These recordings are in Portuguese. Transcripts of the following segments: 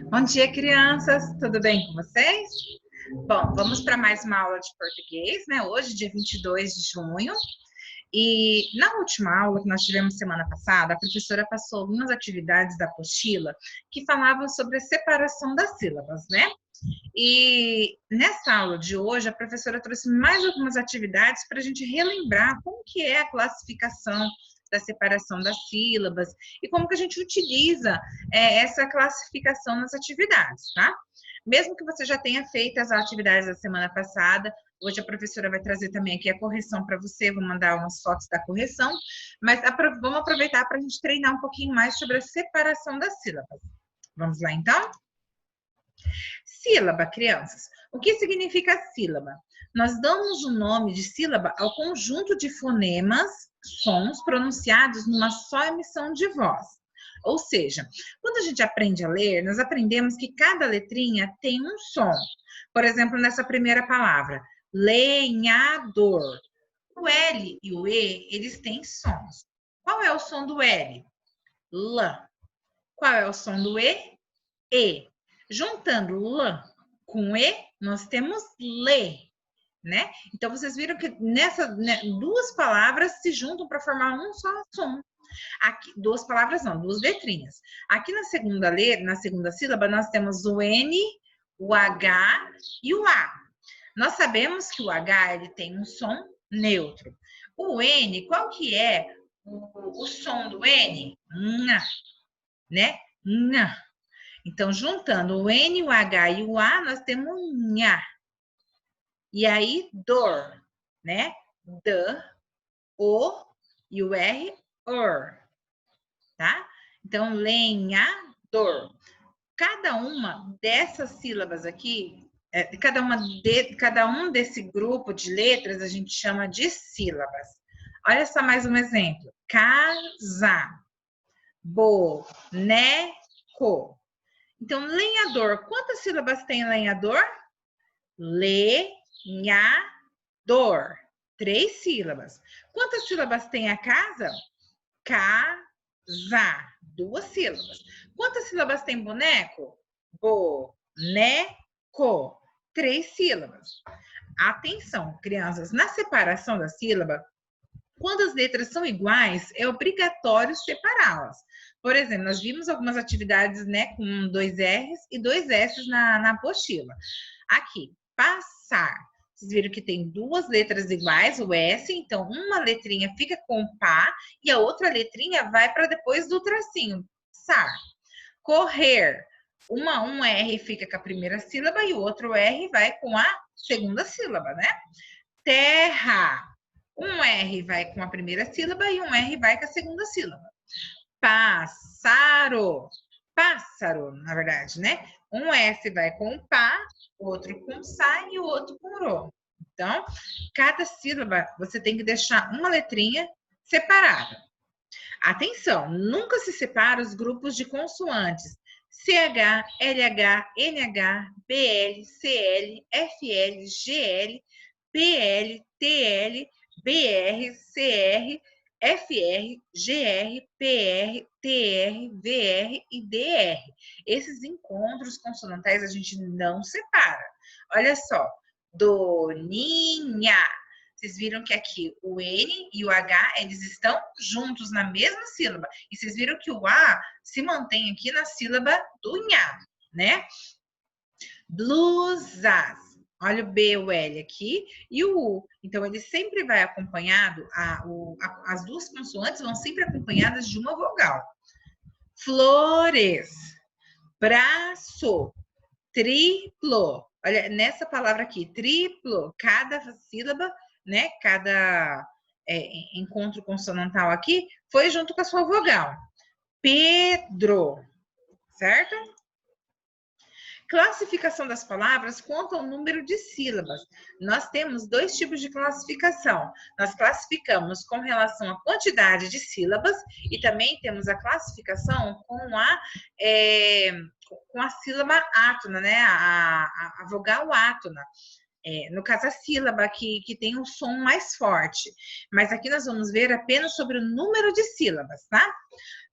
Bom dia, crianças! Tudo bem com vocês? Bom, vamos para mais uma aula de português, né? Hoje, dia 22 de junho. E na última aula que nós tivemos semana passada, a professora passou algumas atividades da apostila que falavam sobre a separação das sílabas, né? E nessa aula de hoje, a professora trouxe mais algumas atividades para a gente relembrar como que é a classificação da separação das sílabas e como que a gente utiliza essa classificação nas atividades, tá? Mesmo que você já tenha feito as atividades da semana passada, hoje a professora vai trazer também aqui a correção para você, vou mandar umas fotos da correção, mas vamos aproveitar para a gente treinar um pouquinho mais sobre a separação das sílabas. Vamos lá, então? Sílaba, crianças. O que significa sílaba? Nós damos o nome de sílaba ao conjunto de fonemas, sons pronunciados numa só emissão de voz. Ou seja, quando a gente aprende a ler, nós aprendemos que cada letrinha tem um som. Por exemplo, nessa primeira palavra, lenhador. O L e o E, eles têm sons. Qual é o som do L? L. Qual é o som do E? E. Juntando L com E, nós temos lê, né? Então, vocês viram que duas palavras se juntam para formar um só som. Aqui, duas palavras não, duas letrinhas. Aqui na segunda sílaba, nós temos o N, o H e o A. Nós sabemos que o H ele tem um som neutro. O N, qual que é o som do N? Nha, né? Nha. Então, juntando o N, o H e o A, nós temos nha. E aí, dor, né? D, O e o R, or. Tá? Então, lenhador. Cada uma dessas sílabas aqui, cada um desse grupo de letras, a gente chama de sílabas. Olha só mais um exemplo. Casa, boneco. Então, lenhador. Quantas sílabas tem lenhador? Lenhador. 3 sílabas. Quantas sílabas tem a casa? Casa. 2 sílabas. Quantas sílabas tem boneco? Boneco. 3 sílabas. Atenção, crianças. Na separação da sílaba, quando as letras são iguais, é obrigatório separá-las. Por exemplo, nós vimos algumas atividades, né, com 2 R's e 2 S's na apostila. Aqui, passar. Vocês viram que tem 2 letras iguais, o S, então uma letrinha fica com o pá e a outra letrinha vai para depois do tracinho. Passar. Correr. Um R fica com a primeira sílaba e o outro R vai com a segunda sílaba, né? Terra. Um R vai com a primeira sílaba e um R vai com a segunda sílaba. Pássaro. Pássaro, na verdade, né? Um S vai com pá, outro com sa e o outro com ro. Então, cada sílaba você tem que deixar uma letrinha separada. Atenção, nunca se separa os grupos de consoantes CH, LH, NH, BL, CL, FL, GL, PL, TL, BR, CR, FR, GR, PR, TR, VR e DR. Esses encontros consonantais a gente não separa. Olha só, doninha. Vocês viram que aqui o N e o H, eles estão juntos na mesma sílaba. E vocês viram que o A se mantém aqui na sílaba do nha, né? Blusas. Olha o B, o L aqui e o U. Então, ele sempre vai acompanhado, as duas consoantes vão sempre acompanhadas de uma vogal. Flores. Braço. Triplo. Olha, nessa palavra aqui, triplo, cada sílaba, né? Cada encontro consonantal aqui foi junto com a sua vogal. Pedro. Certo? Classificação das palavras conta o número de sílabas. Nós temos 2 tipos de classificação. Nós classificamos com relação à quantidade de sílabas e também temos a classificação com a sílaba átona, né? A vogal átona. No caso, a sílaba que tem um som mais forte. Mas aqui nós vamos ver apenas sobre o número de sílabas, tá?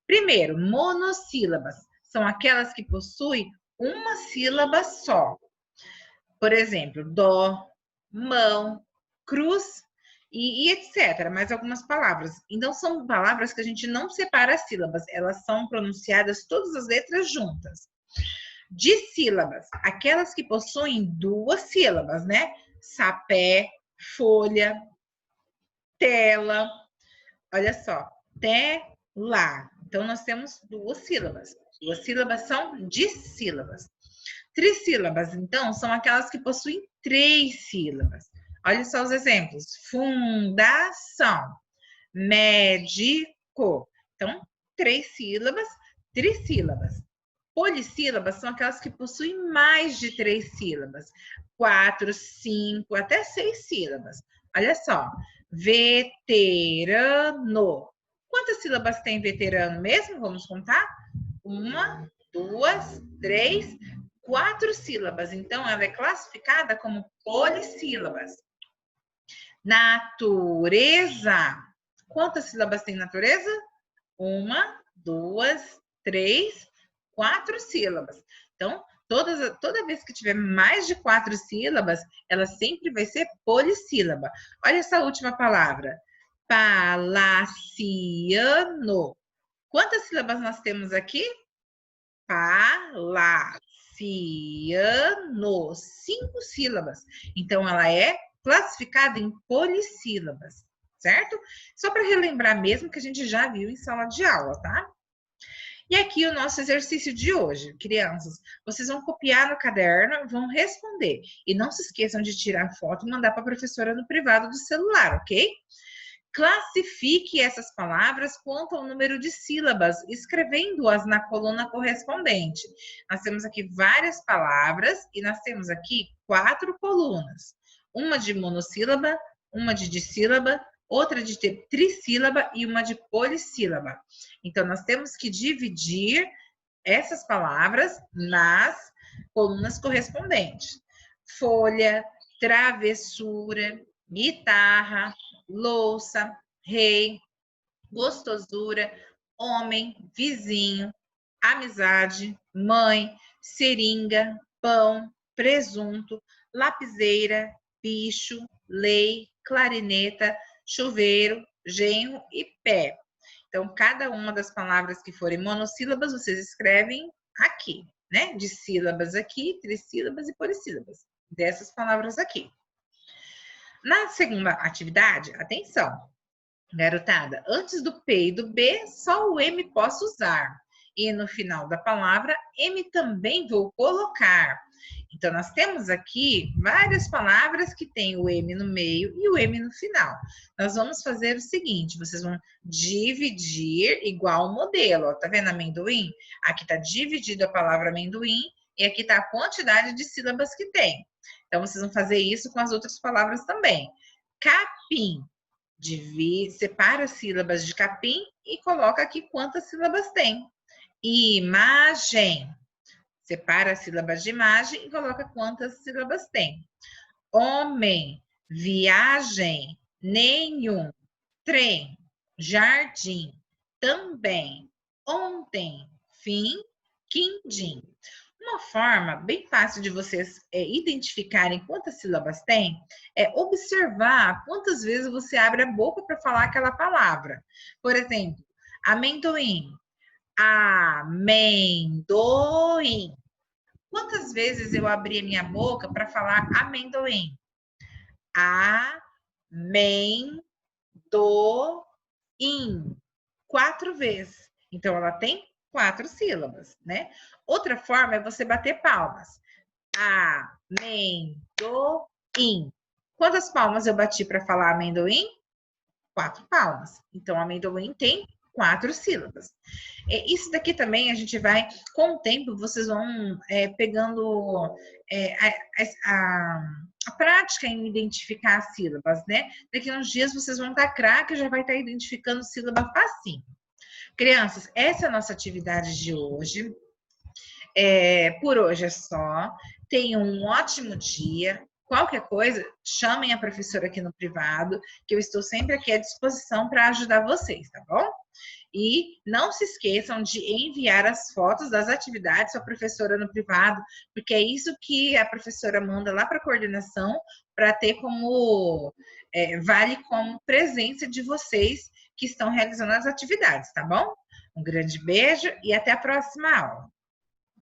Primeiro, monossílabas. São aquelas que possuem uma sílaba só. Por exemplo, dó, mão, cruz e etc. Mais algumas palavras. Então, são palavras que a gente não separa as sílabas. Elas são pronunciadas todas as letras juntas. Dissílabas, aquelas que possuem duas sílabas, né? Sapé, folha, tela. Olha só, tela. Então, nós temos duas sílabas. Duas sílabas são dissílabas. Trissílabas, então, são aquelas que possuem três sílabas. Olha só os exemplos. Fundação, médico. Então, três sílabas, trissílabas. Polissílabas são aquelas que possuem mais de três sílabas. 4, 5, até 6 sílabas. Olha só. Veterano. Quantas sílabas tem veterano mesmo? Vamos contar? 1, 2, 3, 4 sílabas. Então, ela é classificada como polissílabas. Natureza. Quantas sílabas tem natureza? 1, 2, 3, 4 sílabas. Então, toda vez que tiver mais de 4 sílabas, ela sempre vai ser polissílaba. Olha essa última palavra. Palaciano. Quantas sílabas nós temos aqui? Palaciano. 5 sílabas. Então, ela é classificada em polissílabas, certo? Só para relembrar mesmo que a gente já viu em sala de aula, tá? E aqui o nosso exercício de hoje, crianças, vocês vão copiar no caderno, vão responder. E não se esqueçam de tirar foto e mandar para a professora no privado do celular, ok? Classifique essas palavras quanto ao número de sílabas, escrevendo-as na coluna correspondente. Nós temos aqui várias palavras e nós temos aqui 4 colunas. Uma de monossílaba, uma de dissílaba, outra de trissílaba e uma de polissílaba. Então, nós temos que dividir essas palavras nas colunas correspondentes. Folha, travessura, guitarra, louça, rei, gostosura, homem, vizinho, amizade, mãe, seringa, pão, presunto, lapiseira, bicho, lei, clarineta, chuveiro, genro e pé. Então, cada uma das palavras que forem monossílabas, vocês escrevem aqui, né? De sílabas aqui, trissílabas e polissílabas. Dessas palavras aqui. Na segunda atividade, atenção, garotada, antes do P e do B, só o M posso usar. E no final da palavra, M também vou colocar. Então, nós temos aqui várias palavras que têm o M no meio e o M no final. Nós vamos fazer o seguinte, vocês vão dividir igual o modelo. Ó, tá vendo amendoim? Aqui tá dividido a palavra amendoim e aqui tá a quantidade de sílabas que tem. Então, vocês vão fazer isso com as outras palavras também. Capim. Separa as sílabas de capim e coloca aqui quantas sílabas tem. Imagem. Separa as sílabas de imagem e coloca quantas sílabas tem. Homem. Viagem. Nenhum. Trem. Jardim. Também. Ontem. Fim. Quindim. Uma forma bem fácil de vocês identificarem quantas sílabas tem é observar quantas vezes você abre a boca para falar aquela palavra. Por exemplo, amendoim. Amendoim. Quantas vezes eu abri a minha boca para falar amendoim? Amendoim. 4 vezes. Então, ela tem 4 sílabas, né? Outra forma é você bater palmas. Amendoim. Quantas palmas eu bati para falar amendoim? 4 palmas. Então, amendoim tem 4 sílabas. Isso daqui também a gente vai, com o tempo, vocês vão pegando a prática em identificar as sílabas, né? Daqui a uns dias vocês vão estar craque e já vai estar identificando sílaba facinho. Crianças, essa é a nossa atividade de hoje. Por hoje é só. Tenham um ótimo dia. Qualquer coisa, chamem a professora aqui no privado, que eu estou sempre aqui à disposição para ajudar vocês, tá bom? E não se esqueçam de enviar as fotos das atividades para a professora no privado, porque é isso que a professora manda lá para a coordenação, para ter como, vale como presença de vocês que estão realizando as atividades, tá bom? Um grande beijo e até a próxima aula.